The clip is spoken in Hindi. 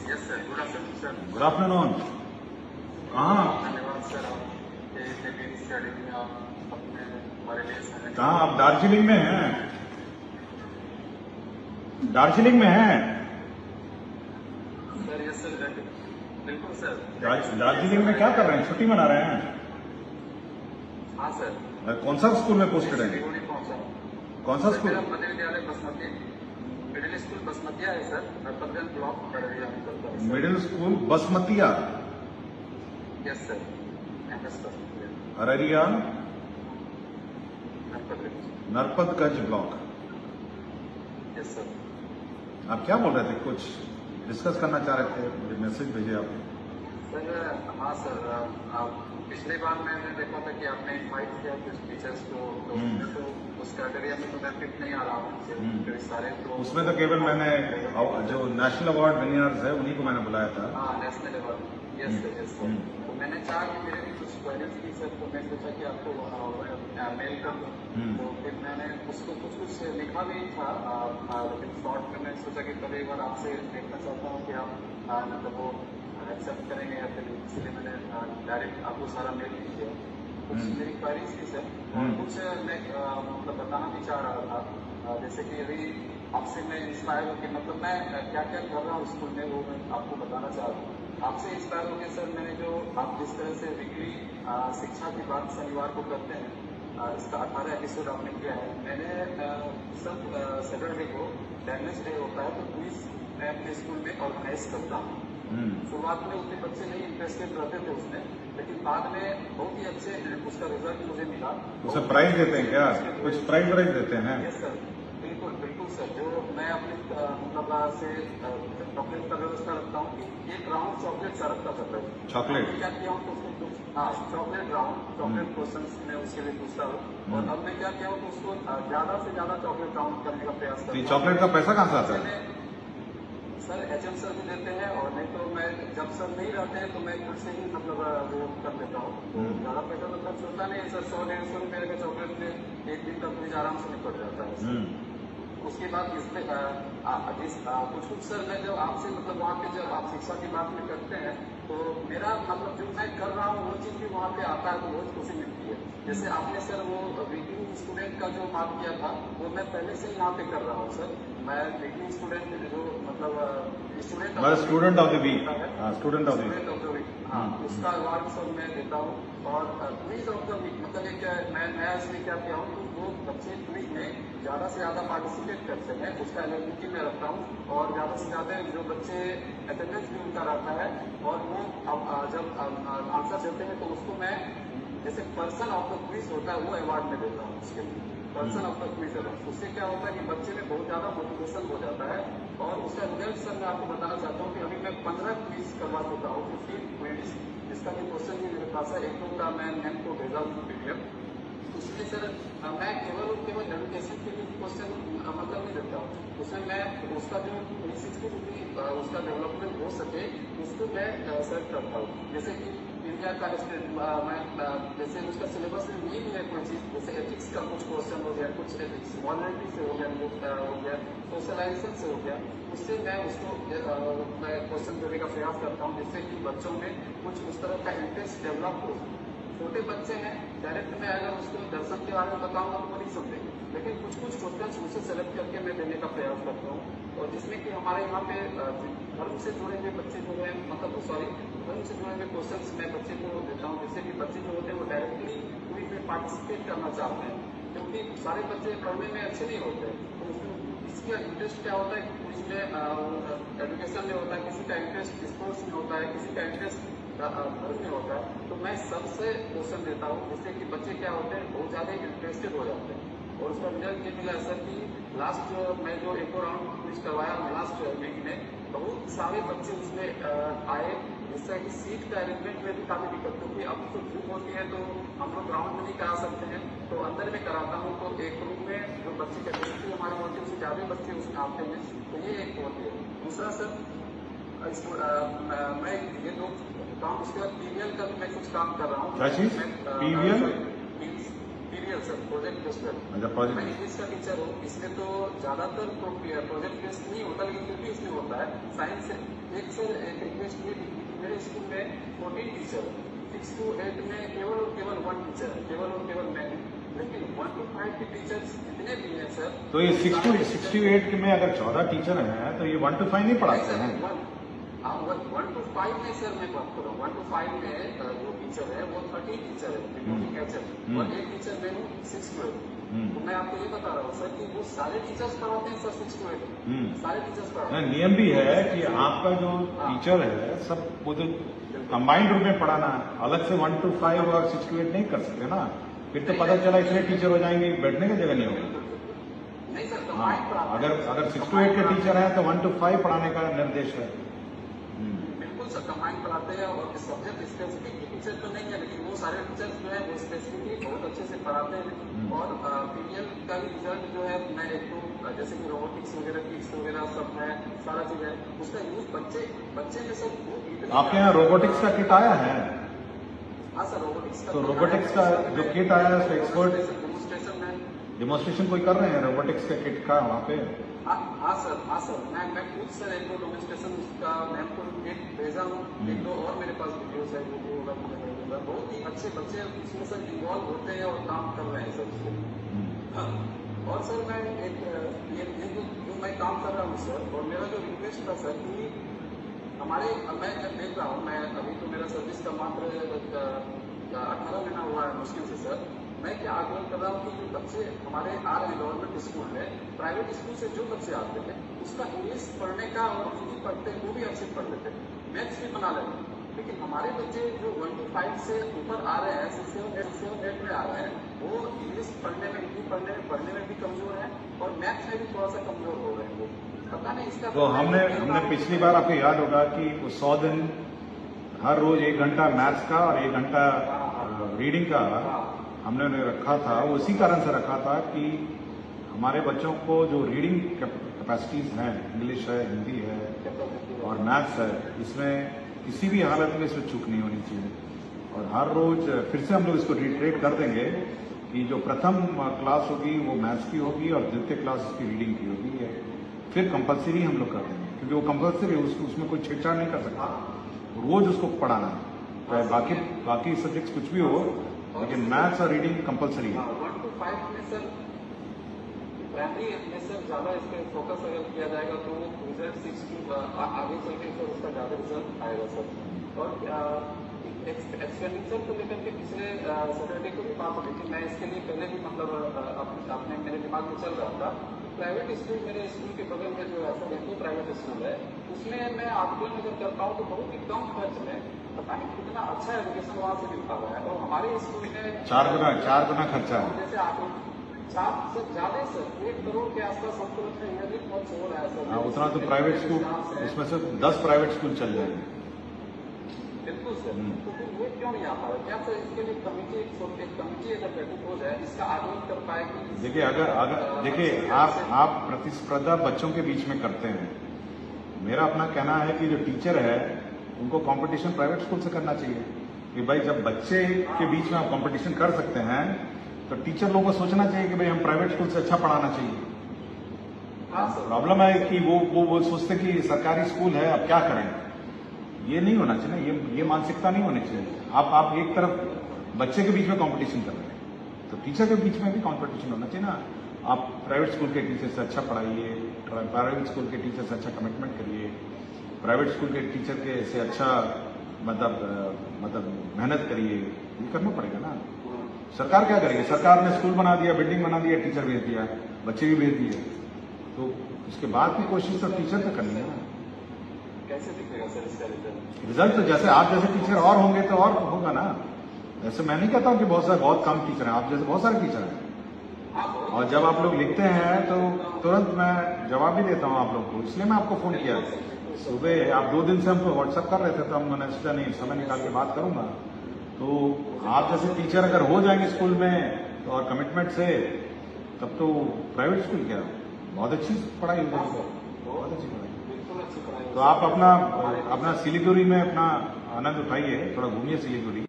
Yes sir, good afternoon sir. Good afternoon. कहाँ धन्यवाद सर, आप मेरी स्टडी में आप अपने हमारे लिए समय कहाँ आप दार्जिलिंग में हैं? दार्जिलिंग में हैं? सर। यस सर, बिल्कुल सर। दार्जिलिंग में क्या कर रहे हैं? छुट्टी मना रहे हैं? हाँ सर। कौन सा स्कूल में पोस्टेड है? सिलीगुड़ी पहुंचा। कौन सा सर, स्कूल? मेरा मध्य विद्यालय बसमती मिडिल स्कूल बसमतिया है सर, नरपतगंज ब्लॉक बड़रिया में चलता है सर। मिडिल स्कूल बसमतिया, यस सर, MS बसमतिया, Araria Narpatganj. Narpatganj block. Yes sir. आप क्या बोल रहे थे? कुछ डिस्कस करना चाह रहे थे, मुझे मैसेज भेजे आपने। सर हाँ सर, आप पिछले बार मैंने देखा था कि आपने इनवाइट किया कुछ टीचर्स को, तो उसमें तो उस कैटेगरी में तो मैं फिट नहीं आ रहा हूँ क्योंकि सारे तो उसमें तो केवल मैंने जो नेशनल अवार्ड विनर्स है उन्हीं को मैंने बुलाया था। हाँ, national award. Yes sir, yes sir. तो मैंने चाहा कि मेरे भी कुछ क्वेरीज की सर, तो मैं सोचा कि आपको मेल कर दूँ। तो फिर मैंने उसको कुछ लिखा भी था, लेकिन शॉर्ट में मैं सोचा कि कभी एक बार आपसे देखना चाहता हूँ कि आप मतलब वो एक्सेप्ट करेंगे या फिर, इसलिए मैंने डायरेक्ट आपको सारा मेल किया। कुछ मेरी क्वेरीज थी सर, और कुछ मैं मतलब बताना भी चाह रहा था, जैसे कि अभी आपसे मैं इंस्पायर होकर, मतलब मैं क्या क्या कर रहा हूँ स्कूल में, वो मैं आपको बताना चाह रहा हूँ। आपसे इंस्पायर होकर सर, मैंने जो आप जिस तरह से वीकली शिक्षा की बात शनिवार को करते हैं, इसका 18 एपिसोड आपने किया है। मैंने सब सैटरडे को लैंग्वेज डे होता है, तो क्विज मैं अपने स्कूल में ऑर्गेनाइज करता हूँ। शुरुआत में उतने बच्चे नहीं इंटरेस्टेड रहते थे उसमें, लेकिन बाद में बहुत ही अच्छे उसका रिजल्ट मुझे मिला। उसे प्राइज देते हैं क्या? कुछ प्राइज देते हैं? यस सर, बिल्कुल बिल्कुल सर। जो मैं अपने मतलब से चॉकलेट का व्यवस्था रखता हूँ कि एक राउंड चॉकलेट का रखता था सर। चॉकलेट? क्या किया हूँ तो उसको हाँ, चॉकलेट राउंड, चॉकलेट क्वेश्चन मैं उसके लिए पूछता हूँ। और अब मैं क्या किया हूँ तो उसको ज्यादा से ज्यादा चॉकलेट राउंड करने का प्रयास करता हूँ। चॉकलेट का पैसा कहाँ से आता है? सर HM सर भी देते हैं, और नहीं तो मैं जब सर नहीं रहते हैं तो मैं खुद से ही मतलब वो कर लेता हूँ। तो ज्यादा पैसा तो खर्च होता नहीं है सर, 100-150 रुपये का चॉकलेट में एक दिन का मुझे आराम से निकल जाता है। उसके बाद इसमें कुछ सर, मैं जब आपसे मतलब वहाँ पे जब आप शिक्षा की बात में करते हैं, तो मेरा मतलब जो मैं कर रहा हूँ वो चीज भी वहाँ पे आता है तो बहुत खुशी मिलती है। जैसे आपने सर वो वीकिंग स्टूडेंट का जो बात किया था, वो मैं पहले से ही यहाँ पे कर रहा हूँ सर। मैं वीकिंग स्टूडेंट जो मतलब student of the week, student of the week, हाँ, उसका अवार्ड सब मैं देता हूँ। और क्विज ऑफ द वीक मतलब एक मैं नया इसलिए क्या किया हूँ कि वो बच्चे क्विज में ज्यादा से ज्यादा पार्टिसिपेट करते हैं, उसका एलिजिबिलिटी में रखता हूँ। और ज्यादा से ज्यादा जो बच्चे अटेंडेंस भी उनका रहता है, और वो अब जब आंसर देते हैं तो उसको मैं जैसे पर्सन ऑफ द क्विज होता है वो अवार्ड में देता हूँ उसके लिए, person of the quiz award. उससे क्या होता है कि बच्चे में बहुत ज्यादा मोटिवेशन हो जाता है। और उसका रिजल्ट सर मैं आपको बताना चाहता हूँ कि अभी मैं 15 क्विज करवा चुका हूँ, 15 क्विज, जिसका भी क्वेश्चन भी मेरे पास है। एक दो का मैं मैम को भेजा हूँ PDF। उसमें सर मैं केवल एजुकेशन के लिए क्वेश्चन मतलब नहीं देता हूँ, उसमें मैं उसका जो 360 डिग्री उसका डेवलपमेंट हो सके उसको मैं सर्च करता हूँ। जैसे कि इंडिया का मैं जैसे उसका सिलेबस में नहीं है कोई चीज, जैसे एथिक्स का कुछ क्वेश्चन हो गया, कुछ एथिक्स मॉरलिटी से हो गया, सोशलाइजेशन से हो गया, उससे मैं उसको मैं क्वेश्चन देने का प्रयास करता हूँ, जिससे कि बच्चों में कुछ उस तरह का इंटरेस्ट डेवलप हो। छोटे बच्चे हैं, डायरेक्ट मैं अगर उसको दर्शन के बारे में बताऊंगा तो वो नहीं समझेंगे, लेकिन कुछ क्वेश्चन उसे सेलेक्ट करके मैं देने का प्रयास करता हूँ। और जिसमें कि हमारे यहाँ पे धर्म से जुड़े हुए बच्चे जो है, मतलब धर्म से जुड़े हुए क्वेश्चन मैं बच्चे को देता हूँ, जिससे कि बच्चे जो होते हैं वो डायरेक्टली क्विज में पार्टिसिपेट करना चाहते हैं, क्योंकि सारे बच्चे पढ़ने में अच्छे नहीं होते। तो इसका इंटरेस्ट क्या होता है कि इसमें एजुकेशन में होता है, किसी का इंटरेस्ट स्पोर्ट्स में होता है, किसी का इंटरेस्ट धर्म में होता है। तो मैं सबसे क्वेश्चन देता हूँ, जिससे कि बच्चे क्या होते हैं बहुत ज्यादा इंटरेस्टेड हो जाते हैं। और उसका रिजल्ट ये मिला सर कि लास्ट मैं जो एक और राउंड क्विज करवाया लास्ट वीक में, बहुत सारे बच्चे उसमें आए, जिससे कि सीट का अरेंजमेंट में भी काफी दिक्कत, क्योंकि अब तो धूप होती है तो हम लोग ग्राउंड में नहीं करा सकते हैं, तो अंदर में कराता हूँ। तो एक रूम में जो बच्चे कैपेसिटी हमारे होती है उससे ज्यादा बच्चे उसमें आते हैं, तो ये एक होती है। दूसरा सर मैं ये दो काम, उसके बाद PVL का भी मैं कुछ काम कर रहा हूँ। क्या चीज? PVL? Sir, project based. अच्छा प्रोजेक्ट। मैं इंग्लिश का टीचर हूँ, इसमें तो ज्यादातर प्रोजेक्ट बेस्ड नहीं होता, लेकिन फिर भी इसमें होता है। साइंस एक सर एक रिक्वेस्ट ये थी कि मेरे स्कूल में 14 टीचर, 6 to 8 में केवल और केवल 1 टीचर है, केवल और केवल मैं हूँ। लेकिन 1 to 5 के टीचर्स जितने भी हैं सर, तो ये 6 to 8 में अगर 14 टीचर हैं तो ये 1 to 5 नहीं पढ़ाते हैं? 1 to 5 में सर मैं बात कर रहा हूँ। 1 to 5 में जो टीचर है वो 30 टीचर है, और एक टीचर मैं हूँ 6 to 8। तो मैं आपको ये बता रहा हूँ सर कि वो सारे टीचर्स पढ़ाते हैं सर 6 to 8, सारे टीचर्स पढ़ाते हैं। नियम भी है कि आपका जो टीचर है सब वो तो कंबाइंड रूप में पढ़ाना है, अलग से 1 to 5 और 6 to 8 नहीं कर सकते ना। फिर तो पता चला इतने टीचर हो जाएंगे, बैठने की जगह नहीं होगी। नहीं सर, हाँ, अगर 6 to 8 के टीचर हैं तो 1 to 5 पढ़ाने का निर्देश है। बिल्कुल सर, कंबाइंड पढ़ाते हैं, और सब्जेक्ट स्पेसिफिक टीचर तो नहीं है, लेकिन वो सारे टीचर्स जो है वो स्पेसिफिकली बहुत अच्छे से पढ़ाते हैं। और पीडीएल का भी रिजल्ट जो है, मैं एक तो जैसे कि रोबोटिक्स वगैरह, किट्स वगैरह सब है, सारा चीज है, उसका यूज बच्चे में सब वो इतना। आपके यहाँ रोबोटिक्स का किट आया है? हाँ सर, रोबोटिक्स का। तो रोबोटिक्स का जो किट आया है उसका एक्सपर्ट डेमोन्स्ट्रेशन में डेमोन्स्ट्रेशन कोई कर रहे हैं रोबोटिक्स के किट का वहाँ पे? हाँ सर, मैं खुद सर एक दो डेमोन्स्ट्रेशन का मैं आपको किट भेजा हूँ, एक दो और मेरे पास वीडियोस है, वीडियो होगा, बहुत ही अच्छे बच्चे इसमें सर इन्वॉल्व होते हैं और काम कर रहे हैं सर उसको। और सर मैं एक ये जो मैं काम कर रहा हूँ सर, और मेरा जो रिक्वेस्ट था सर कि हमारे, मैं देख रहा हूँ, मैं अभी तो मेरा सर्विस का मात्र 18 महीना हुआ है मुश्किल से सर। मैं क्या आग्रह कर रहा हूँ कि जो बच्चे हमारे आ रहे हैं गवर्नमेंट स्कूल में, प्राइवेट स्कूल से जो बच्चे आते हैं उसका इंग्लिश पढ़ने का, और हिंदी पढ़ते हैं वो भी अच्छे पढ़ लेते हैं, मैथ्स भी बना लेते हैं। लेकिन हमारे बच्चे जो 1 to 5 से ऊपर आ रहे हैं, 6 7 8 में आ रहे हैं, वो इंग्लिश पढ़ने में, हिंदी पढ़ने में भी कमजोर है, और मैथ्स में भी थोड़ा सा कमजोर हो रहे हैं वो। पता नहीं इसका। तो हमने पिछली बार आपको याद होगा कि 100 दिन हर रोज 1 घंटा मैथ्स का और 1 घंटा रीडिंग का हमने उन्हें रखा था। वो इसी कारण से रखा था कि हमारे बच्चों को जो रीडिंग कैपेसिटीज हैं, इंग्लिश है, हिंदी है और मैथ्स है, इसमें किसी भी हालत में इसमें चूक नहीं होनी चाहिए। और हर रोज फिर से हम लोग इसको रिट्रेट कर देंगे कि जो प्रथम क्लास होगी वो मैथ्स की होगी और द्वितीय क्लास इसकी रीडिंग की होगी, फिर कंपलसरी हम लोग कर देंगे, क्योंकि वो कंपलसरी उसमें कोई छेड़छाड़ नहीं कर सकता, रोज उसको पढ़ाना है, चाहे बाकी सब्जेक्ट्स कुछ भी हो, लेकिन मैथ्स और रीडिंग कंपलसरी है। 1 to 5 में सर प्राइमरी में सर ज्यादा इस पर फोकस अगर किया जाएगा तो रिजल्ट 6 to आगे चल के सर उसका ज्यादा रिजल्ट आएगा सर। और एक्सपेंडिचर को लेकर के पिछले सैटरडे को भी बात हुई थी, मैं इसके लिए पहले भी मतलब अपने मेरे दिमाग में चल रहा था। प्राइवेट स्कूल, मेरे स्कूल के बगल में जो है एक प्राइवेट स्कूल है, उसमें मैं आकलन अगर करता हूँ तो बहुत ही कम खर्च में पता नहीं कितना अच्छा एजुकेशन वहाँ से मिलता है। और हमारे स्कूल में 4 गुना खर्चा है। जैसे आप 4 से ज्यादा सर 1 करोड़ के आसपास हमको लगता है ईयरली खर्च हो रहा है सर। हाँ, उतना तो प्राइवेट स्कूल, उसमें से 10 प्राइवेट स्कूल चल जाएंगे। बिल्कुल सर, तो फिर ये क्यों नहीं आता है? क्या सर इसके लिए कमिटी अगर गठित हो जाए, इसका आकलन कर पाए कि देखिए अगर देखिए आप प्रतिस्पर्धा बच्चों के बीच में करते हैं। मेरा अपना कहना है कि जो टीचर है उनको कंपटीशन प्राइवेट स्कूल से करना चाहिए कि भाई जब बच्चे के बीच में आप कंपटीशन कर सकते हैं तो टीचर लोगों को सोचना चाहिए कि भाई हम प्राइवेट स्कूल से अच्छा पढ़ाना चाहिए। प्रॉब्लम है कि वो सोचते कि सरकारी स्कूल है अब क्या करें, ये नहीं होना चाहिए, ये मानसिकता नहीं होनी चाहिए। आप एक तरफ बच्चे के बीच में कंपटीशन कर रहे हैं तो टीचर के बीच में भी कंपटीशन होना चाहिए ना। आप प्राइवेट स्कूल के टीचर से अच्छा पढ़ाइए, प्राइवेट स्कूल के टीचर से अच्छा कमिटमेंट करिए, प्राइवेट स्कूल के टीचर के से अच्छा मतलब मेहनत करिए, ये करना पड़ेगा ना। सरकार क्या करेगी? सरकार ने स्कूल बना दिया, बिल्डिंग बना दिया, टीचर भेज दिया, बच्चे भी भेज दिए, तो उसके बाद की कोशिश तो टीचर पे करनी है ना। कैसे दिखेगा सर इसका रिजल्ट? तो जैसे आप जैसे टीचर और होंगे तो और होगा ना। ऐसे मैं नहीं कहता हूँ कि बहुत कम टीचर हैं, आप जैसे बहुत सारे टीचर हैं, और जब आप लोग लिखते हैं तो तुरंत मैं जवाब भी देता हूँ आप लोग को। इसलिए मैं आपको फोन किया। सुबह आप 2 दिन से हमको व्हाट्सएप कर रहे थे तो मैंने सोचा नहीं समय निकाल के बात करूंगा। तो आप जैसे टीचर अगर हो जाएंगे स्कूल में और कमिटमेंट से, तब तो प्राइवेट स्कूल क्या बहुत अच्छी पढ़ाई हो जाएगी, बहुत अच्छी पढ़ाई। तो आप अपना सिलीगुड़ी में अपना आनंद उठाइए, थोड़ा घूमिए सिलीगुड़ी।